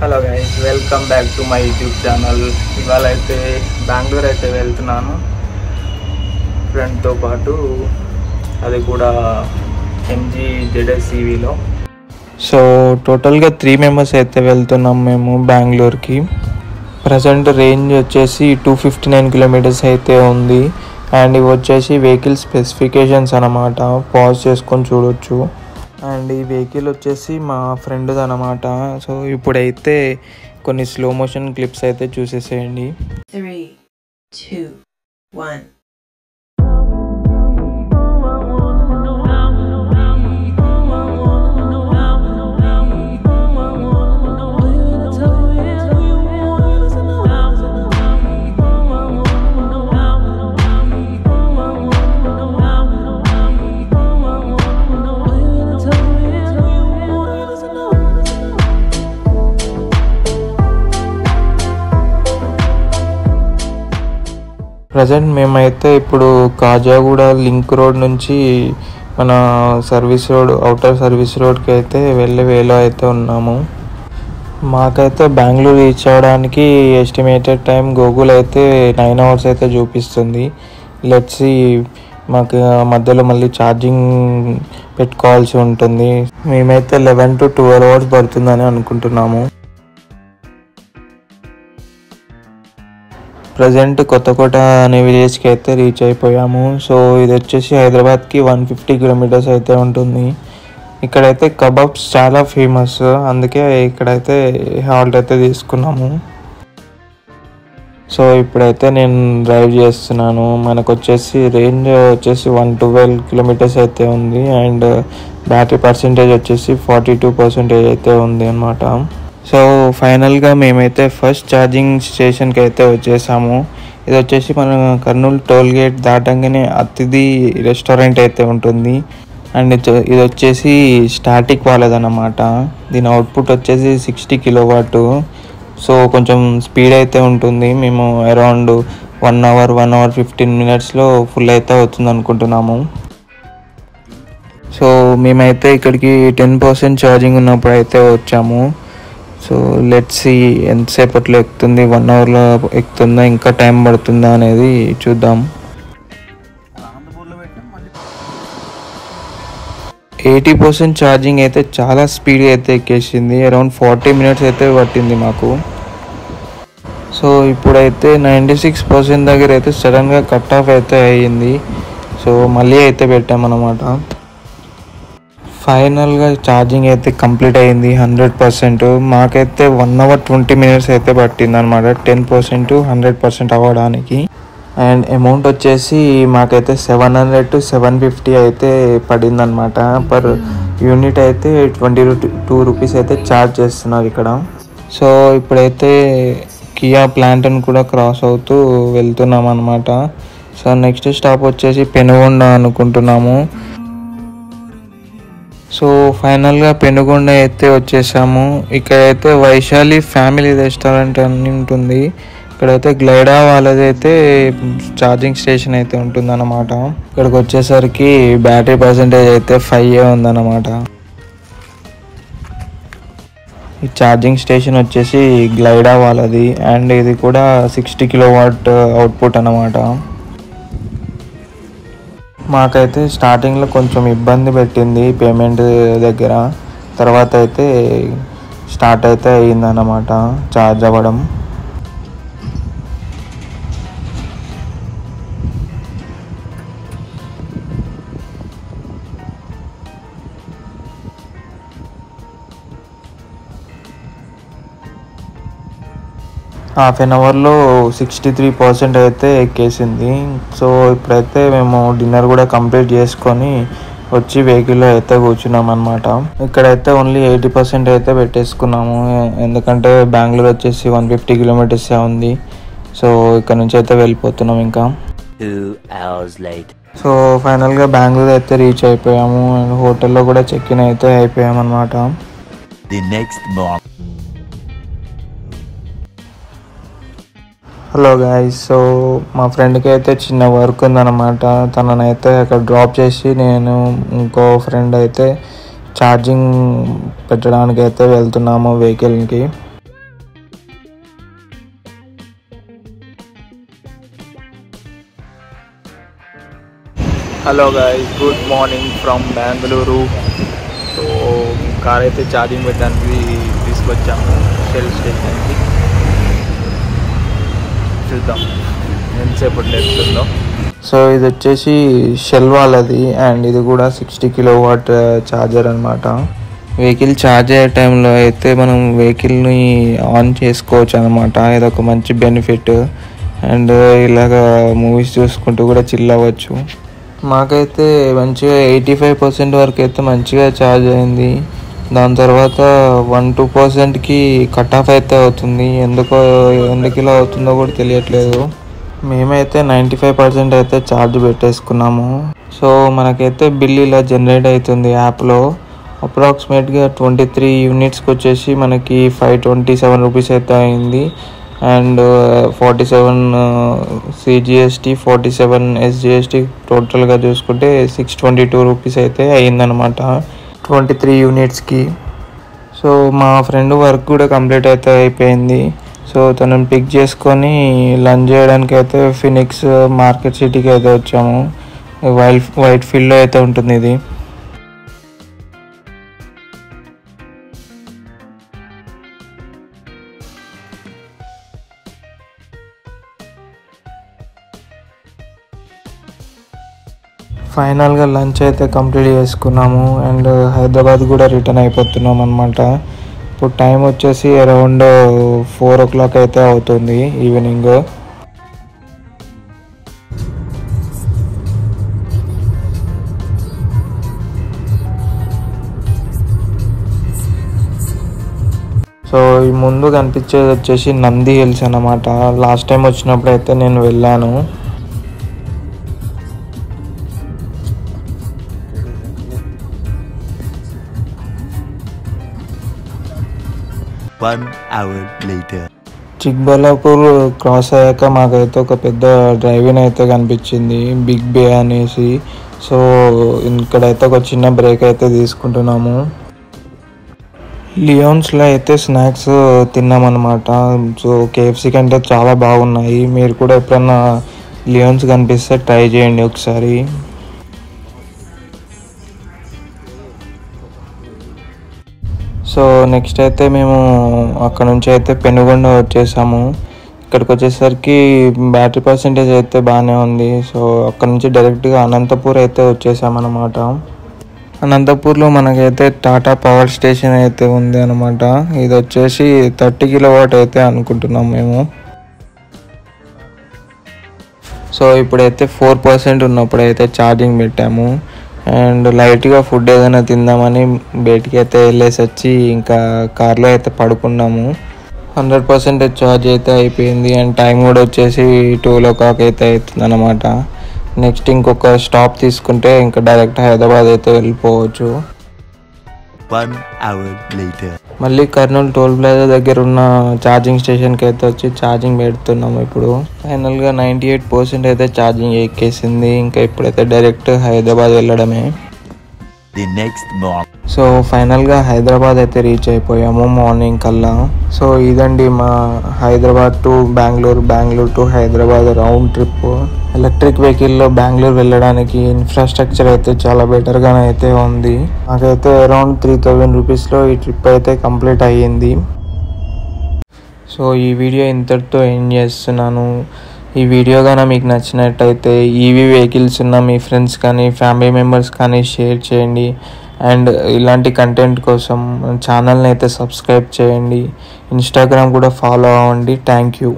Hello guys, welcome back to my YouTube channel. ఇవాళ అయితే బెంగళూరు అయితే వెళ్తున్నాను ఫ్రెండ్తో పాటు, అది కూడా MG ZS-EVలో. సో టోటల్గా 3 మెంబర్స్ అయితే వెళ్తున్నాం మేము బెంగళూరుకి. ప్రజెంట్ రేంజ్ వచ్చేసి 259 కిలోమీటర్స్ అయితే ఉంది. అండ్ ఇవి వచ్చేసి వెహికల్ స్పెసిఫికేషన్స్ అన్నమాట, పాజ్ చేసుకొని చూడొచ్చు. అండ్ ఈ వెహికల్ వచ్చేసి మా ఫ్రెండ్ది అనమాట. సో ఇప్పుడైతే కొన్ని స్లో మోషన్ క్లిప్స్ అయితే చూసేసేయండి. 3, 2, 1. ప్రజెంట్ మేమైతే ఇప్పుడు కాజాగూడ లింక్ రోడ్ నుంచి మన సర్వీస్ రోడ్, అవుటర్ సర్వీస్ రోడ్కి అయితే వెళ్ళే వేలో అయితే ఉన్నాము. మాకైతే బెంగళూరు రీచ్ అవ్వడానికి ఎస్టిమేటెడ్ టైం గూగుల్ అయితే 9 hours అయితే చూపిస్తుంది. లెట్స్ సీ, మాకు మధ్యలో మళ్ళీ ఛార్జింగ్ పెట్టుకోవాల్సి ఉంటుంది. మేమైతే 11 to 12 hours పడుతుందని అనుకుంటున్నాము. ప్రజెంట్ కొత్తకోట అనే విలేజ్కి అయితే రీచ్ అయిపోయాము. సో ఇది వచ్చేసి హైదరాబాద్కి 150 కిలోమీటర్స్ అయితే ఉంటుంది. ఇక్కడైతే కబాబ్స్ చాలా ఫేమస్, అందుకే ఇక్కడైతే హాల్ట్ అయితే తీసుకున్నాము. సో ఇప్పుడైతే నేను డ్రైవ్ చేస్తున్నాను. మనకు వచ్చేసి రేంజ్ వచ్చేసి 112 కిలోమీటర్స్ అయితే ఉంది. అండ్ బ్యాటరీ పర్సెంటేజ్ వచ్చేసి 42% అయితే ఉంది అన్నమాట. సో ఫైనల్గా మేమైతే ఫస్ట్ ఛార్జింగ్ స్టేషన్కి అయితే వచ్చేసాము. ఇది వచ్చేసి మన కర్నూలు టోల్ గేట్ దాటంగానే అతిథి రెస్టారెంట్ అయితే ఉంటుంది. అండ్ ఇది వచ్చేసి స్టాటిక్ వాళ్ళదన్నమాట. దీని అవుట్పుట్ వచ్చేసి 60 kW. సో కొంచెం స్పీడ్ అయితే ఉంటుంది. మేము అరౌండ్ 1 hour 15 minutesలో ఫుల్ అయితే అవుతుంది అనుకుంటున్నాము. సో మేమైతే ఇక్కడికి 10% ఛార్జింగ్ ఉన్నప్పుడు అయితే వచ్చాము. సో లెట్స్ సీ ఎంతసేపట్లో ఎక్కుతుంది, 1 hourలో ఎక్కుతుందా, ఇంకా టైం పడుతుందా అనేది చూద్దాం. 80% ఛార్జింగ్ అయితే చాలా స్పీడ్గా అయితే ఎక్కేసింది. అరౌండ్ 40 minutes అయితే పట్టింది మాకు. సో ఇప్పుడైతే 96% దగ్గర అయితే సడన్గా కట్ ఆఫ్ అయితే అయ్యింది. సో మళ్ళీ అయితే పెట్టామన్నమాట. ఫైనల్గా ఛార్జింగ్ అయితే కంప్లీట్ అయ్యింది 100%. మాకైతే 1 hour 20 minutes అయితే పట్టింది అనమాట 10% to 100% అవ్వడానికి. అండ్ అమౌంట్ వచ్చేసి మాకైతే 700 to 750 అయితే పడింది అనమాట. పర్ యూనిట్ అయితే 22 rupees అయితే ఛార్జ్ చేస్తున్నారు ఇక్కడ. సో ఇప్పుడైతే కియా ప్లాంట్ని కూడా క్రాస్ అవుతూ వెళ్తున్నాం అనమాట. సో నెక్స్ట్ స్టాప్ వచ్చేసి పెనుగొండ అనుకుంటున్నాము. సో ఫైనల్గా పెనుగొండ అయితే వచ్చేసాము. ఇక్కడైతే వైశాలి ఫ్యామిలీ రెస్టారెంట్ అని ఉంటుంది. ఇక్కడైతే గ్లైడా వాళ్ళది అయితే ఛార్జింగ్ స్టేషన్ అయితే ఉంటుంది అన్నమాట. ఇక్కడికి వచ్చేసరికి బ్యాటరీ పర్సెంటేజ్ అయితే 5 ఉందన్నమాట. ఈ ఛార్జింగ్ స్టేషన్ వచ్చేసి గ్లైడా వాళ్ళది. అండ్ ఇది కూడా 60 kW అవుట్పుట్ అన్నమాట. మాకైతే స్టార్టింగ్లో కొంచెం ఇబ్బంది పెట్టింది పేమెంట్ దగ్గర. తర్వాత అయితే స్టార్ట్ అయితే అయ్యిందన్నమాట ఛార్జ్ అవ్వడం. హాఫ్ అన్ అవర్లో 63% అయితే ఎక్కేసింది. సో ఇప్పుడైతే మేము డిన్నర్ కూడా కంప్లీట్ చేసుకొని వచ్చి వెహికల్లో అయితే కూర్చున్నాం అనమాట. ఇక్కడైతే ఓన్లీ 80% అయితే పెట్టేసుకున్నాము, ఎందుకంటే బెంగళూరు వచ్చేసి 150 kilometers ఉంది. సో ఇక్కడ నుంచి అయితే వెళ్ళిపోతున్నాం ఇంకా. 2 hours later. సో ఫైనల్గా బెంగళూరు అయితే రీచ్ అయిపోయాము. అండ్ హోటల్లో కూడా చెక్ ఇన్ అయితే అయిపోయామన్నమాట. The next morning. Hello guys, so మా ఫ్రెండ్కి అయితే చిన్న వర్క్ ఉందన్నమాట. తననైతే అక్కడ డ్రాప్ చేసి నేను ఇంకో ఫ్రెండ్ అయితే ఛార్జింగ్ పెట్టడానికి అయితే వెళ్తున్నాము వెహికల్కి. Hello guys, good morning from Bengaluru. So car అయితే ఛార్జింగ్ పెట్టడానికి తీసుకొచ్చాము షెల్ స్టేషన్కి. చూద్దాం ఎంతసేపట్లో ఎట్లుందో. సో ఇది వచ్చేసి షెల్ వాళ్ళది అండ్ ఇది కూడా 60 కిలోవాట్ ఛార్జర్ అనమాట. వెహికల్ ఛార్జ్ అయ్యే టైంలో అయితే మనం వెహికల్ని ఆన్ చేసుకోవచ్చు అనమాట. ఇదొక మంచి బెనిఫిట్. అండ్ ఇలాగ మూవీస్ చూసుకుంటూ కూడా చిల్ అవ్వచ్చు. మాకైతే మంచిగా 85% వరకు అయితే మంచిగా ఛార్జ్ అయింది. దాని తర్వాత 1-2%కి కట్ ఆఫ్ అయితే అవుతుంది. ఎందుకు ఇలా అవుతుందో కూడా తెలియట్లేదు. మేమైతే 95% అయితే ఛార్జ్ పెట్టేసుకున్నాము. సో మనకైతే బిల్ ఇలా జనరేట్ అవుతుంది యాప్లో. అప్రాక్సిమేట్గా 23 యూనిట్స్కి వచ్చేసి మనకి 527 రూపీస్ అయితే అయింది. అండ్ 47 CGST, 47 SGST టోటల్గా చూసుకుంటే 622 రూపీస్ అయితే అయ్యిందనమాట 23 యూనిట్స్కి. సో మా ఫ్రెండ్ వర్క్ కూడా కంప్లీట్ అయితే అయిపోయింది. సో తనని పిక్ చేసుకొని లంచ్ చేయడానికి అయితే ఫినిక్స్ మార్కెట్ సిటీకి అయితే వచ్చాము. వైట్ ఫీల్డ్లో అయితే ఉంటుంది ఇది. ఫైనల్గా లంచ్ అయితే కంప్లీట్ చేసుకున్నాము అండ్ హైదరాబాద్ కూడా రిటర్న్ అయిపోతున్నాం అనమాట. ఇప్పుడు టైం వచ్చేసి అరౌండ్ 4 o'clock అయితే అవుతుంది ఈవినింగ్. సో ఈ ముందు కనిపించేది వచ్చేసి నంది హిల్స్ అన్నమాట. లాస్ట్ టైం వచ్చినప్పుడు అయితే నేను వెళ్ళాను. One hour later. Chikballapur cross అయ్యాక మాకైతే ఒక పెద్ద డ్రైవింగ్ అయితే కనిపించింది, బిగ్ బే అనేసి. సో ఇక్కడైతే ఒక చిన్న బ్రేక్ అయితే తీసుకుంటున్నాము. లియోన్స్లో అయితే స్నాక్స్ తిన్నామన్నమాట. సో KFC కంటే చాలా బాగున్నాయి. మీరు కూడా ఎప్పుడన్నా లియోన్స్ కనిపిస్తే ట్రై చేయండి ఒకసారి. సో నెక్స్ట్ అయితే మేము అక్కడ నుంచి అయితే పెనుగొండ వచ్చేసాము. ఇక్కడికి వచ్చేసరికి బ్యాటరీ పర్సెంటేజ్ అయితే బాగానే ఉంది. సో అక్కడ నుంచి డైరెక్ట్గా అనంతపూర్ అయితే వచ్చేసామన్నమాట. అనంతపూర్లో మనకైతే టాటా పవర్ స్టేషన్ అయితే ఉంది అనమాట. ఇది వచ్చేసి 30 కిలోవాట్ అయితే అనుకుంటున్నాం మేము. సో ఇప్పుడైతే 4% ఉన్నప్పుడు అయితే ఛార్జింగ్ పెట్టాము అండ్ లైట్గా ఫుడ్ ఏదైనా తిందామని బయటికి అయితే వెళ్ళేసి వచ్చి ఇంకా కార్లో అయితే పడుకున్నాము. 100% ఛార్జ్ అయితే అయిపోయింది అండ్ టైం కూడా వచ్చేసి 12 o'clock అయితే అవుతుంది అనమాట. నెక్స్ట్ ఇంకొక స్టాప్ తీసుకుంటే ఇంకా డైరెక్ట్ హైదరాబాద్ అయితే వెళ్ళిపోవచ్చు. 1 hour later. మళ్ళీ కర్నూలు టోల్ ప్లాజా దగ్గర ఉన్న ఛార్జింగ్ స్టేషన్కి అయితే వచ్చి ఛార్జింగ్ పెడుతున్నాము. ఇప్పుడు ఫైనల్గా 98% అయితే ఛార్జింగ్ ఎక్కేసింది. ఇంకా ఇప్పుడైతే డైరెక్ట్ హైదరాబాద్ వెళ్ళడమే. The next morning. సో ఫైనల్గా హైదరాబాద్ అయితే రీచ్ అయిపోయాము మార్నింగ్ కల్లా. సో ఇదండి మా Hyderabad to Bengaluru to Hyderabad round trip. Electric వెహికల్లో బెంగళూరు వెళ్ళడానికి ఇన్ఫ్రాస్ట్రక్చర్ అయితే చాలా బెటర్గానే అయితే ఉంది. నాకైతే అరౌండ్ 3000 రూపీస్లో ఈ ట్రిప్ అయితే కంప్లీట్ అయ్యింది. సో ఈ వీడియో ఇంతటితో ఎండ్ చేస్తున్నాను. ఈ వీడియో కానీ మీకు నచ్చినట్టయితే ఈవీ వెహికల్స్ ఉన్న మీ ఫ్రెండ్స్ కానీ ఫ్యామిలీ మెంబర్స్ కానీ షేర్ చేయండి. అండ్ ఇలాంటి కంటెంట్ కోసం ఛానల్ని అయితే సబ్స్క్రైబ్ చేయండి. ఇన్స్టాగ్రామ్ కూడా ఫాలో అవ్వండి. Thank you.